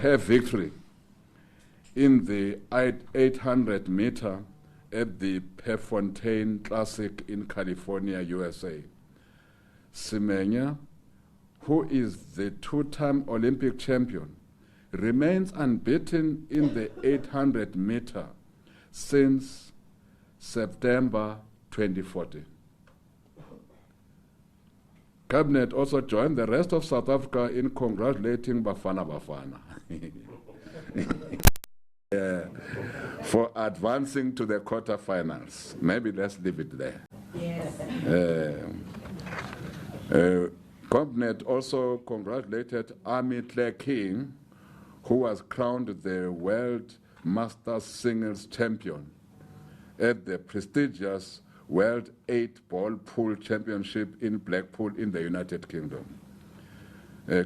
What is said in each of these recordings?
her victory in the 800 meter at the Prefontaine Classic in California, USA. Semenya, who is the two-time Olympic champion, remains unbeaten in the 800 meter since September 2014. Cabinet also joined the rest of South Africa in congratulating Bafana Bafana for advancing to the quarterfinals. Maybe let's leave it there. Yes. Cabinet also congratulated Amit Claire King, who was crowned the World Masters Singles Champion at the prestigious World 8-Ball Pool Championship in Blackpool in the United Kingdom.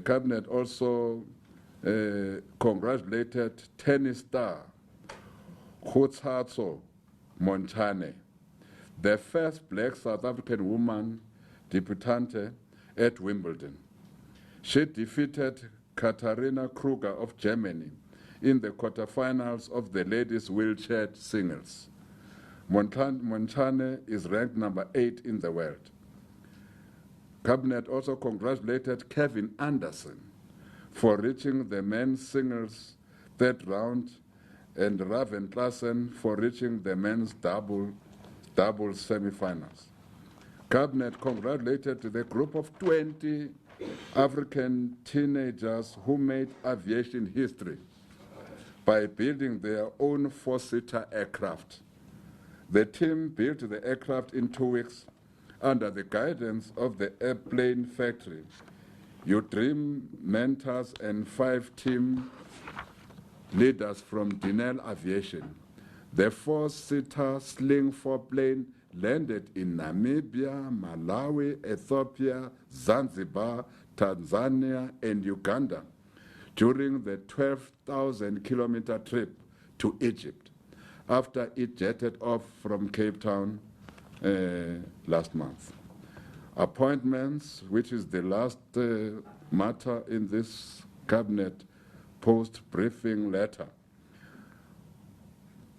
Cabinet also congratulated tennis star Khutsatso Montane, the first black South African woman debutante at Wimbledon. She defeated Katharina Kruger of Germany in the quarterfinals of the ladies wheelchair singles. Montane is ranked number 8 in the world. Cabinet also congratulated Kevin Anderson for reaching the men's singles third round and Raven Klassen for reaching the men's doubles semifinals. Cabinet congratulated the group of 20 African teenagers who made aviation history by building their own 4-seater aircraft. The team built the aircraft in 2 weeks under the guidance of the airplane factory, UDream mentors, and 5 team leaders from Denel Aviation. The 4-seater Sling 4 plane landed in Namibia, Malawi, Ethiopia, Zanzibar, Tanzania, and Uganda during the 12,000-kilometer trip to Egypt after it jetted off from Cape Town last month. Appointments, which is the last matter in this cabinet post-briefing letter.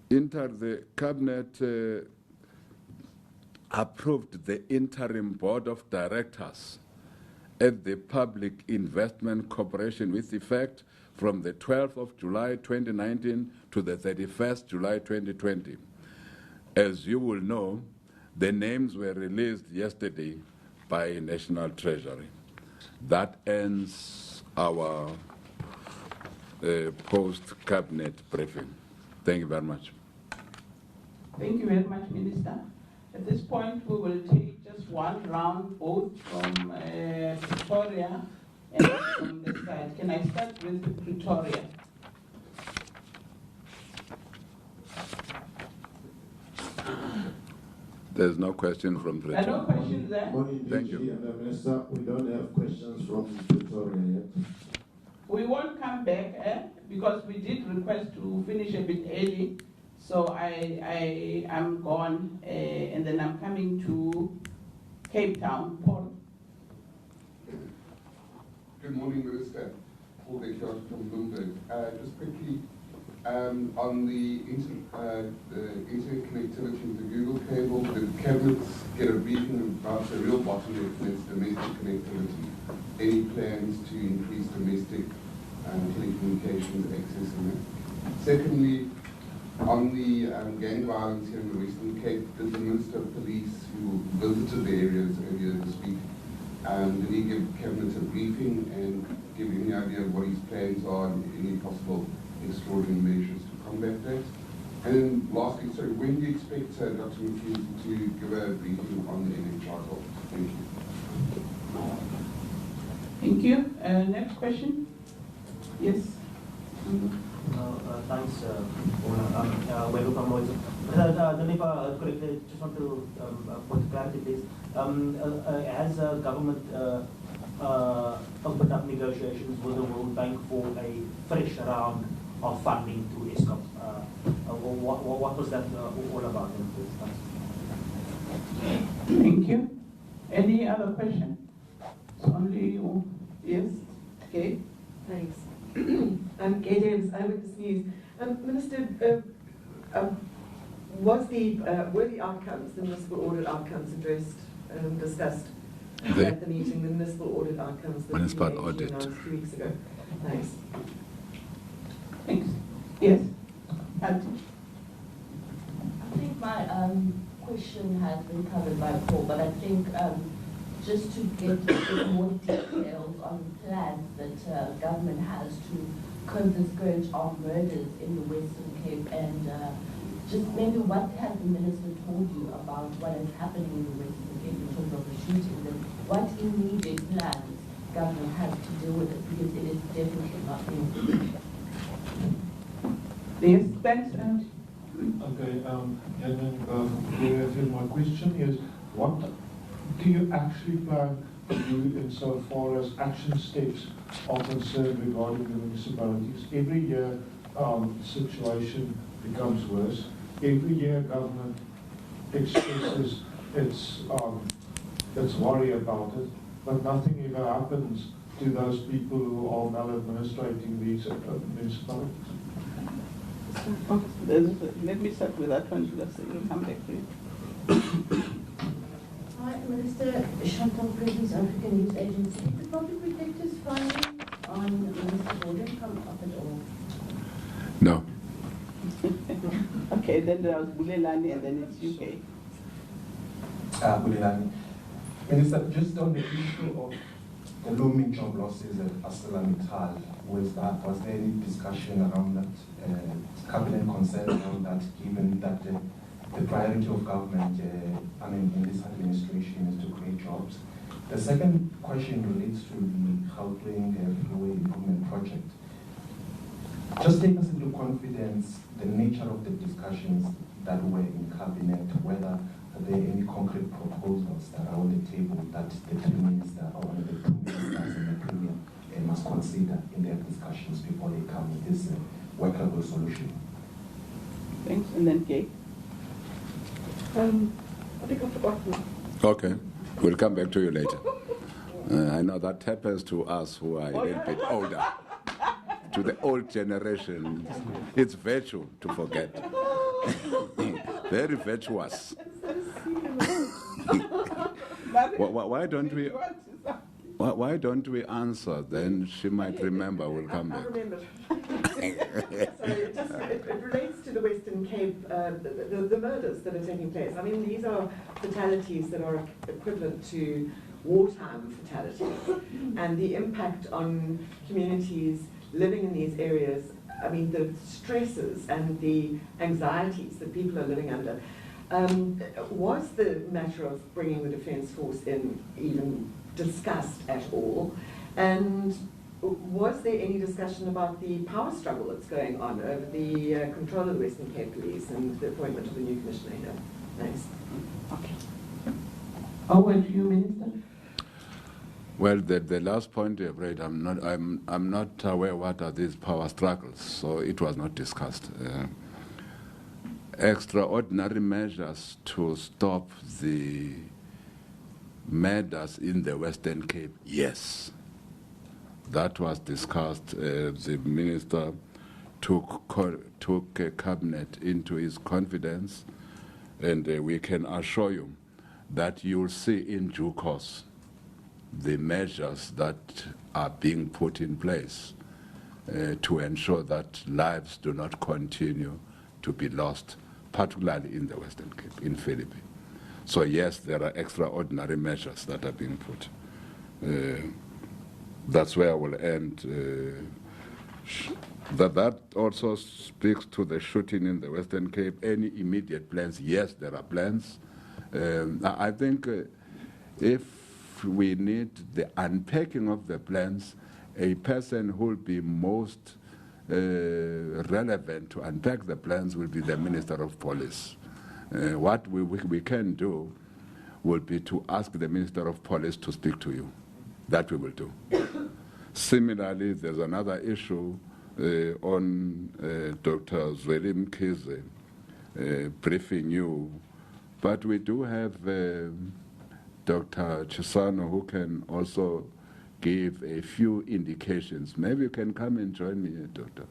The cabinet approved the interim board of directors at the Public Investment Corporation with effect from the 12th of July 2019 to the 31st July 2020. As you will know, the names were released yesterday by National Treasury. That ends our post-cabinet briefing. Thank you very much. Thank you very much, Minister. At this point, we will take just one round vote from Pretoria and from the side. Can I start with Pretoria? There's no question from Pretoria. No questions there? Thank you. And Minister, we don't have questions from Pretoria yet. We won't come back because we did request to finish a bit early. So I am gone, and then I'm coming to Cape Town. Paul. Good morning, Minister. Paul Dekjord from Bloomberg. Just quickly, on the internet connectivity with the Google cable, the cabinets get a briefing about the real bottleneck, that's domestic connectivity. Any plans to increase domestic telecommunications access in that? Secondly, on the gang violence here in the Western Cape, did the Minister of Police, who visited the areas earlier this week, did he give Cabinet a briefing and give any idea of what his plans are and any possible extraordinary measures to combat that? And then lastly, sorry, when do you expect Dr. McKenzie to give a briefing on the NHR? Thank you. Thank you. Next question. Yes. Thanks, Welu from Moise. I don't know if I heard correctly, just want to put clarity, please. Has government opened up negotiations with the World Bank for a fresh round of funding to ESCOM? What was that all about? Thank you. Any other question? It's only you. Yes. Okay. Thanks. Gay Davis, Eyewitness News. Minister, were the outcomes, the municipal audit outcomes addressed, discussed at the meeting, the municipal audit outcomes that Municipal you audit. announced 2 weeks ago? Thanks. Thanks. Yes. I think my question has been covered by Paul, but I think just to get a bit more details on plans that government has to curb the scourge of murders in the Western Cape, and just maybe what has the minister told you about what is happening in the Western Cape in terms of the shootings, and what immediate plans government has to deal with it, because it is definitely not new. Yes, thanks. Okay, and then my question is, what do you actually plan to do insofar as action steps are concerned regarding the municipalities? Every year, the situation becomes worse. Every year, government expresses its worry about it, but nothing ever happens to those people who are maladministrating these municipalities. Let me start with that one, because you'll come back to it. Hi, Minister. Chantal Previous, African News Agency. Did the public protector's finding on municipal audit come up at all? No. Okay, then there was Bulelani, and then it's UK. Bulelani. Minister, just on the issue of the looming job losses at ArcelorMittal, was there any discussion around that? Cabinet concern around that, given that the priority of government, in this administration is to create jobs? The second question relates to the Gauteng Freeway Improvement Project. Just take us into confidence the nature of the discussions that were in cabinet, whether there are any concrete proposals that are on the table that the three ministers or the two ministers and the premier must consider in their discussions before they come with this workable solution. Thanks, and then Kay. I think I've forgotten. Okay, we'll come back to you later. I know that happens to us who are a little bit older. To the old generation, it's virtue to forget. Very virtuous. Why don't we answer? Then she might remember. We'll come back. I remember. It relates to the Western Cape, the murders that are taking place. I mean, these are fatalities that are equivalent to wartime fatalities, and the impact on communities living in these areas. I mean, the stresses and the anxieties that people are living under. Was the matter of bringing the Defence Force in even discussed at all? And was there any discussion about the power struggle that's going on over the control of the Western Cape Police and the appointment of the new commissioner here? Thanks. Okay. Over to you, Minister. Well, the last point you have raised, I'm not aware what are these power struggles, so it was not discussed. Extraordinary measures to stop the murders in the Western Cape, yes. That was discussed. The minister took a cabinet into his confidence, and we can assure you that you'll see in due course the measures that are being put in place to ensure that lives do not continue to be lost, particularly in the Western Cape, in Philippines. So yes, there are extraordinary measures that are being put. That's where I will end. That also speaks to the shooting in the Western Cape. Any immediate plans? Yes, there are plans. I think if we need the unpacking of the plans, a person who will be most relevant to unpack the plans will be the Minister of Police. What we can do will be to ask the Minister of Police to speak to you. That we will do. Similarly, there's another issue on Dr. Zweli Mkhize briefing you, but we do have Dr. Chisano who can also give a few indications. Maybe you can come and join me, Doctor,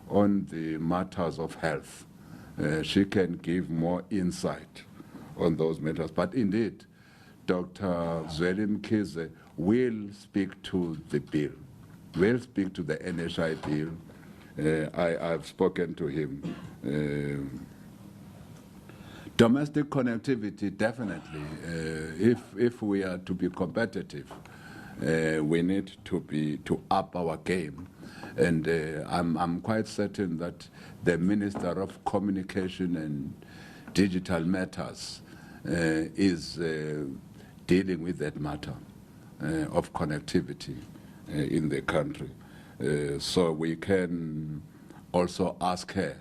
on the matters of health. She can give more insight on those matters. But indeed, Dr. Zweli Mkhize will speak to the bill, will speak to the NHI bill. I've spoken to him. Domestic connectivity, definitely. If we are to be competitive, we need to up our game. And I'm quite certain that the Minister of Communication and Digital Matters is dealing with that matter of connectivity in the country. So we can also ask her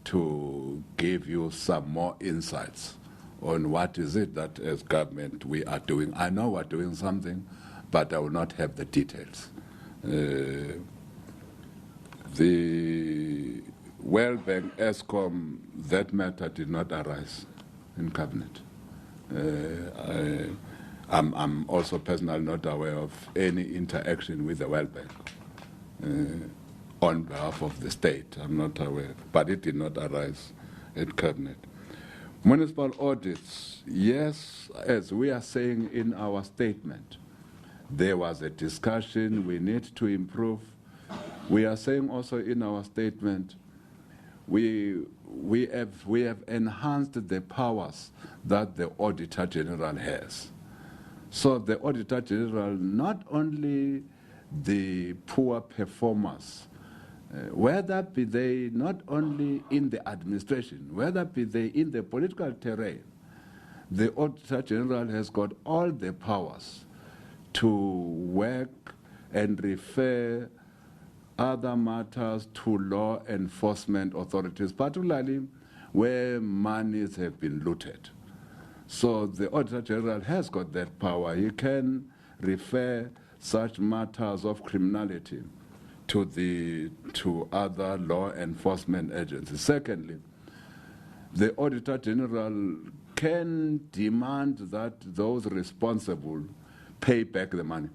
to give you some more insights on what is it that as government we are doing. I know we're doing something, but I will not have the details. The World Bank, ESCOM, that matter did not arise in cabinet. I'm also personally not aware of any interaction with the World Bank on behalf of the state. I'm not aware, but it did not arise at cabinet. Municipal audits, yes, as we are saying in our statement, there was a discussion, we need to improve. We are saying also in our statement, we have enhanced the powers that the Auditor General has. So the Auditor General, not only the poor performers, whether be they not only in the administration, whether be they in the political terrain, the Auditor General has got all the powers to work and refer other matters to law enforcement authorities, particularly where monies have been looted. So the Auditor General has got that power. He can refer such matters of criminality to other law enforcement agencies. Secondly, the Auditor General can demand that those responsible pay back the money.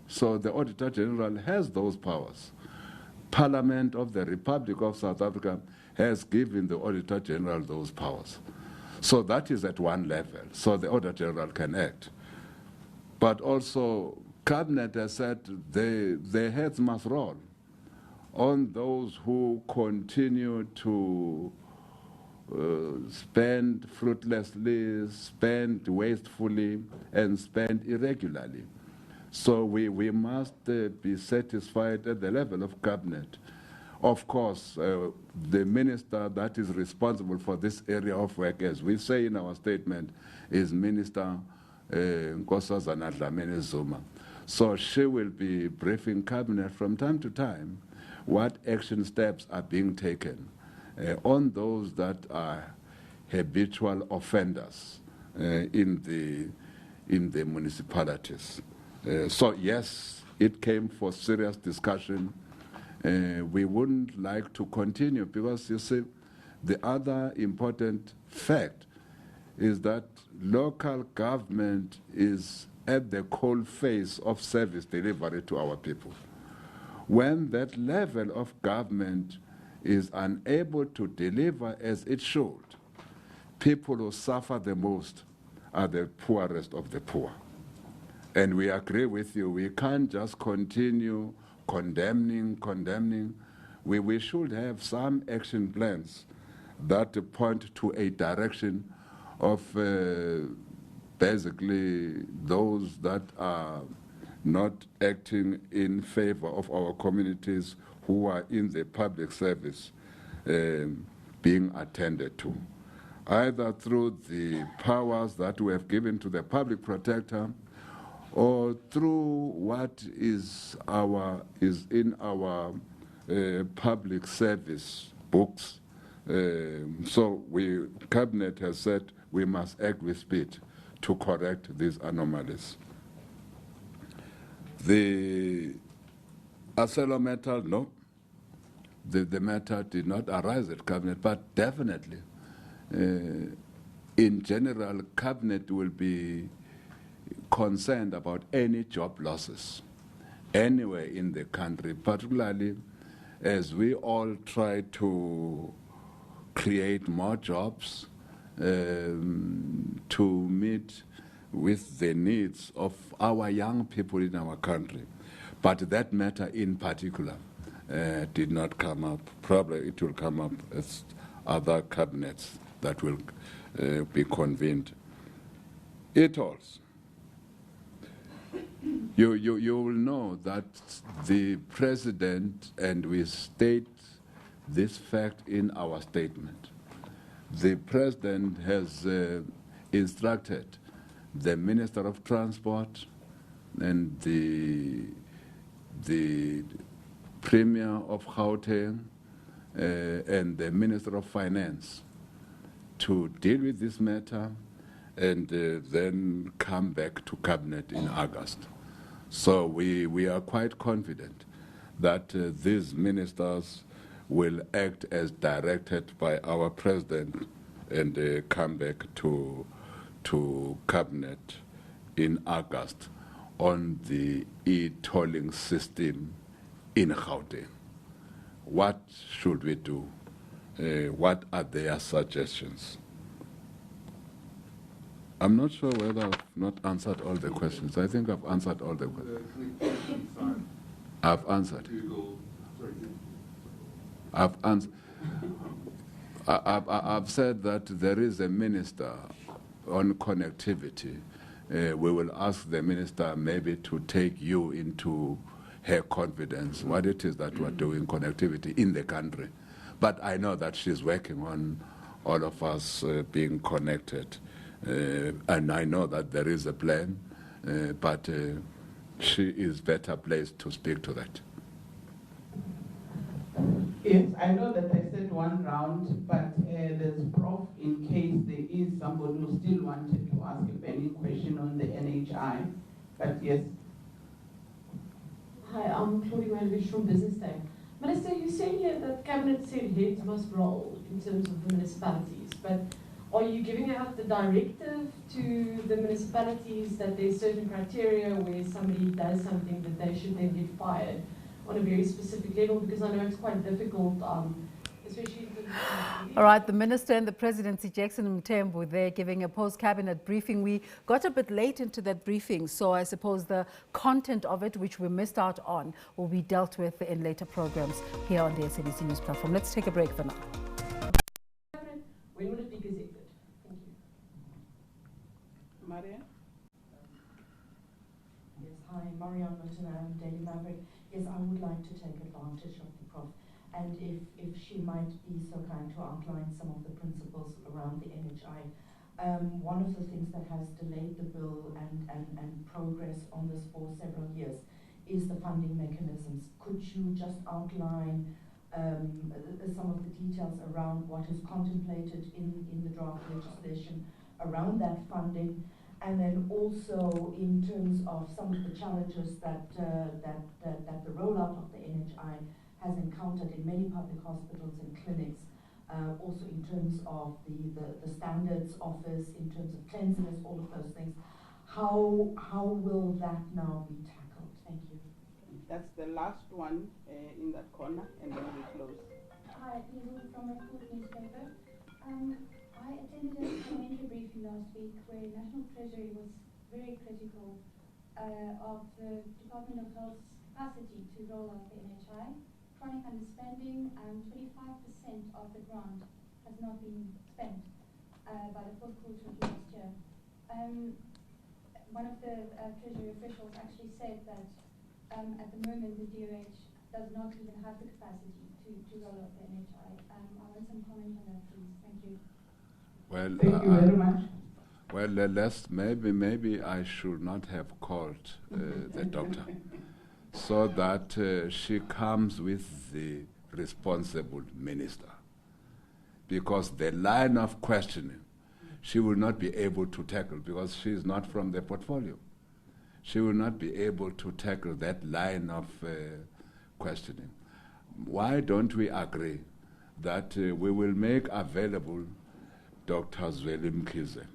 So the Auditor General has those powers. Parliament of the Republic of South Africa has given the Auditor General those powers. So that is at one level, so the Auditor General can act. But also, Cabinet has said their heads must roll on those who continue to spend fruitlessly, spend wastefully, and spend irregularly. So we must be satisfied at the level of Cabinet. Of course, the minister that is responsible for this area of work, as we say in our statement, is Minister Nkosazana Dlamini Zuma. So she will be briefing Cabinet from time to time what action steps are being taken on those that are habitual offenders in the municipalities. So yes, it came for serious discussion. We wouldn't like to continue because, you see, the other important fact is that local government is at the coal face of service delivery to our people. When that level of government is unable to deliver as it should, people who suffer the most are the poorest of the poor. And we agree with you, we can't just continue condemning. We should have some action plans that point to a direction of basically those that are not acting in favor of our communities who are in the public service being attended to, either through the powers that we have given to the public protector or through what is in our public service books. So Cabinet has said we must act with speed to correct these anomalies. The ArcelorMittal, no, the matter did not arise at Cabinet, but definitely, in general, Cabinet will be concerned about any job losses anywhere in the country, particularly as we all try to create more jobs to meet with the needs of our young people in our country. But that matter in particular did not come up. Probably it will come up as other cabinets that will be convened. It also. You will know that the president, and we state this fact in our statement, the president has instructed the Minister of Transport and the Premier of Gauteng and the Minister of Finance to deal with this matter and then come back to Cabinet in August. So we are quite confident that these ministers will act as directed by our President and come back to Cabinet in August on the e-tolling system in Gauteng. What should we do? What are their suggestions? I'm not sure whether I've not answered all the questions. I think I've answered all the questions. I've answered. I've answered. I've said that there is a minister on connectivity. We will ask the minister maybe to take you into her confidence, what it is that we're doing connectivity in the country. But I know that she's working on all of us being connected. And I know that there is a plan, but she is better placed to speak to that. Yes, I know that I said one round, but there's Prof in case there is somebody who still wanted to ask a burning question on the NHI. But yes. Hi, I'm Claudia Wayne from Business Day. Minister, you said here that Cabinet said heads must roll in terms of the municipalities, but are you giving out the directive to the municipalities that there's certain criteria where somebody does something that they should then get fired on a very specific level? Because I know it's quite difficult, especially in terms of... All right, the Minister and the Presidency, Jackson Mthembu, they're giving a post-cabinet briefing. We got a bit late into that briefing, so I suppose the content of it, which we missed out on, will be dealt with in later programs here on the SABC News platform. Let's take a break for now. When will it be gazetted? Thank you. Maria? Yes, hi, Marianne Montanaro, Daily Maverick. Yes, I would like to take advantage of the Prof. And if she might be so kind to outline some of the principles around the NHI. One of the things that has delayed the bill and progress on this for several years is the funding mechanisms. Could you just outline some of the details around what is contemplated in the draft legislation around that funding, and then also in terms of some of the challenges that the rollout of the NHI has encountered in many public hospitals and clinics, also in terms of the standards office, in terms of cleanliness, all of those things. How will that now be tackled? Thank you. That's the last one in that corner, and then we close. Hi, Lulu from a food newspaper. I attended a parliamentary briefing last week where National Treasury was very critical of the Department of Health's capacity to roll out the NHI. Chronic underspending, 25% of the grant has not been spent by the fourth quarter of last year. One of the Treasury officials actually said that at the moment the DOH does not even have the capacity to roll out the NHI. I want some comment on that, please. Thank you. Well, thank you very much. Well, maybe I should not have called the doctor, so that she comes with the responsible minister. Because the line of questioning, she will not be able to tackle, because she is not from the portfolio. She will not be able to tackle that line of questioning. Why don't we agree that we will make available Dr. Zweli Mkhize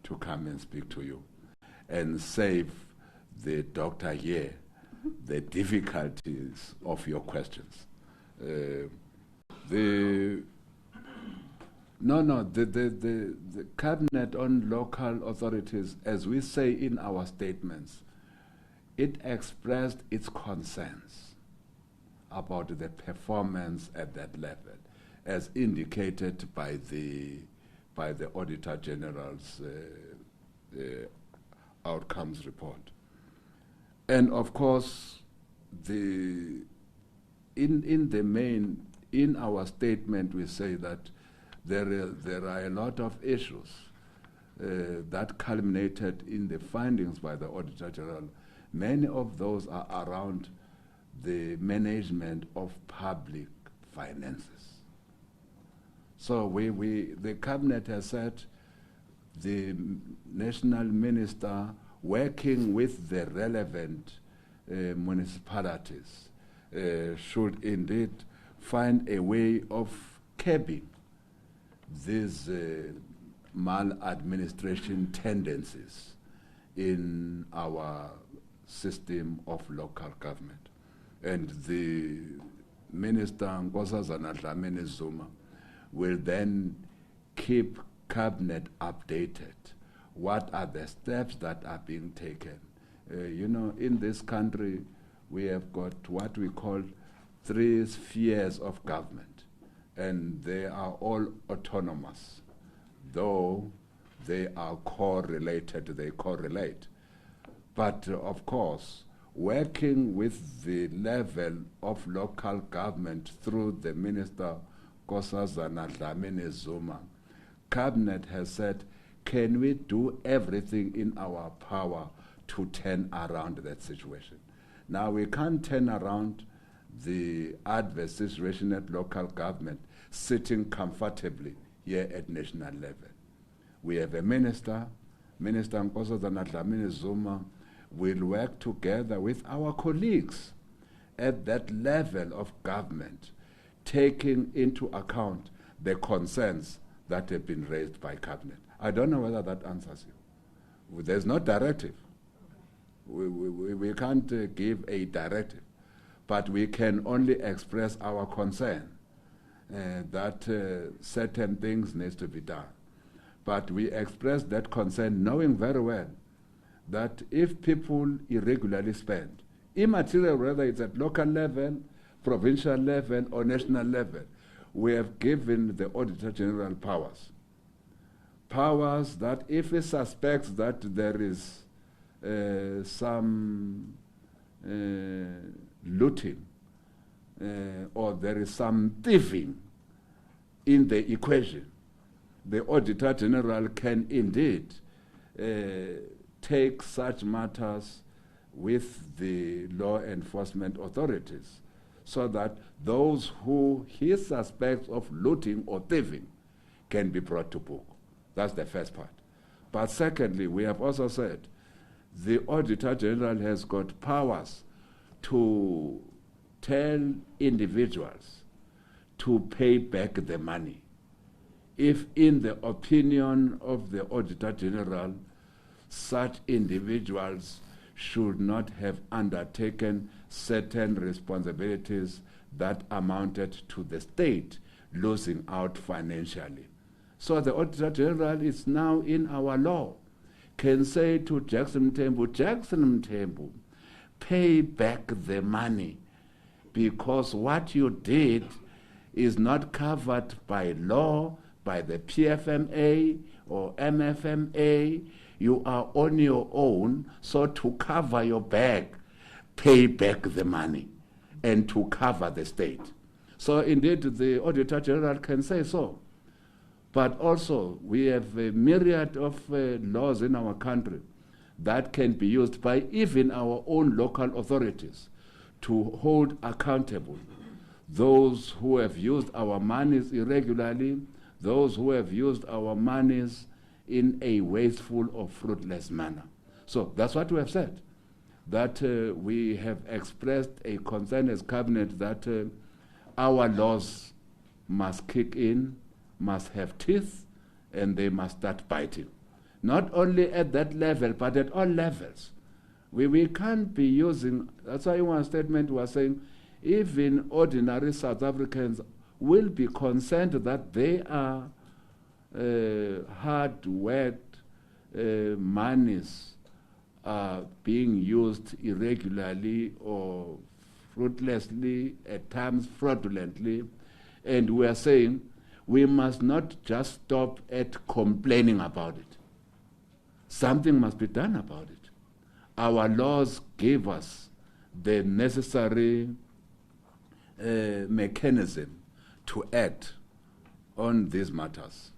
to come and speak to you? and save the doctor here the difficulties of your questions. The Cabinet on Local Authorities, as we say in our statements, it expressed its concerns about the performance at that level, as indicated by the Auditor General's outcomes report. And of course, in the main, in our statement, we say that there are a lot of issues that culminated in the findings by the Auditor General. Many of those are around the management of public finances. So the Cabinet has said the National Minister, working with the relevant municipalities, should indeed find a way of curbing these maladministration tendencies in our system of local government. And the Minister, Nkosazana Dlamini Zuma, will then keep Cabinet updated. What are the steps that are being taken? In this country, we have got what we call 3 spheres of government, and they are all autonomous. Though they are correlated, they correlate. But of course, working with the level of local government through the Minister Nkosazana Dlamini Zuma, Cabinet has said, can we do everything in our power to turn around that situation? Now, we can't turn around the adverse situation at local government sitting comfortably here at national level. We have a Minister Nkosazana Dlamini Zuma, will work together with our colleagues at that level of government, taking into account the concerns that have been raised by Cabinet. I don't know whether that answers you. There's no directive. We can't give a directive, but we can only express our concern that certain things need to be done. But we express that concern knowing very well that if people irregularly spend, immaterial whether it's at local level, provincial level, or national level, we have given the Auditor General powers. Powers that if it suspects that there is some looting or there is some thieving in the equation, the Auditor General can indeed take such matters with the law enforcement authorities, so that those who he suspects of looting or thieving can be brought to book. That's the first part. But secondly, we have also said the Auditor General has got powers to tell individuals to pay back the money if, in the opinion of the Auditor General, such individuals should not have undertaken certain responsibilities that amounted to the state losing out financially. So the Auditor General is now in our law, can say to Jackson Mthembu, pay back the money, because what you did is not covered by law, by the PFMA or MFMA. You are on your own, so to cover your back, pay back the money and to cover the state. So indeed, the Auditor General can say so. But also, we have a myriad of laws in our country that can be used by even our own local authorities to hold accountable those who have used our monies irregularly, those who have used our monies in a wasteful or fruitless manner. So that's what we have said, that we have expressed a concern as Cabinet that our laws must kick in, must have teeth, and they must start biting. not only at that level, but at all levels. We can't be using, that's why in one statement was saying, even ordinary South Africans will be concerned that they are hard-worked monies are being used irregularly or fruitlessly, at times fraudulently, and we are saying we must not just stop at complaining about it. Something must be done about it. Our laws give us the necessary mechanism to act on these matters.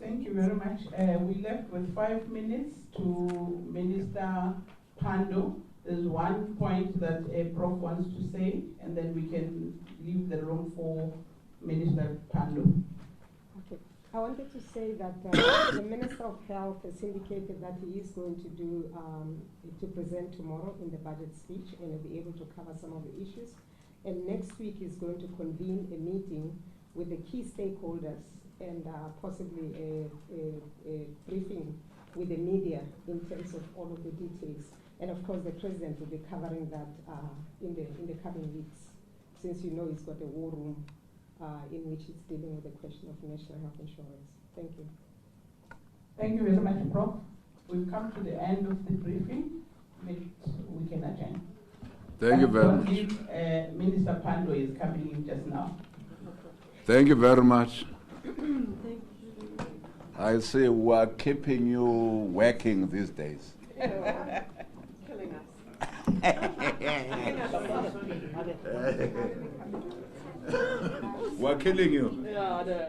Thank you very much. We left with 5 minutes to Minister Pando. There's one point that Prof wants to say, and then we can leave the room for Minister Pando. Okay. I wanted to say that the Minister of Health has indicated that he is going to do to present tomorrow in the budget speech, and he'll be able to cover some of the issues. And next week he's going to convene a meeting with the key stakeholders and possibly a briefing with the media in terms of all of the details. And of course, the President will be covering that in the coming weeks, since you know he's got a war room in which he's dealing with the question of national health insurance. Thank you. Thank you very much, Prof. We've come to the end of the briefing. We can adjourn. Thank you very much. Minister Pando is coming in just now. Thank you very much. Thank you. I see we are keeping you working these days. Killing us. We're killing you. Yeah,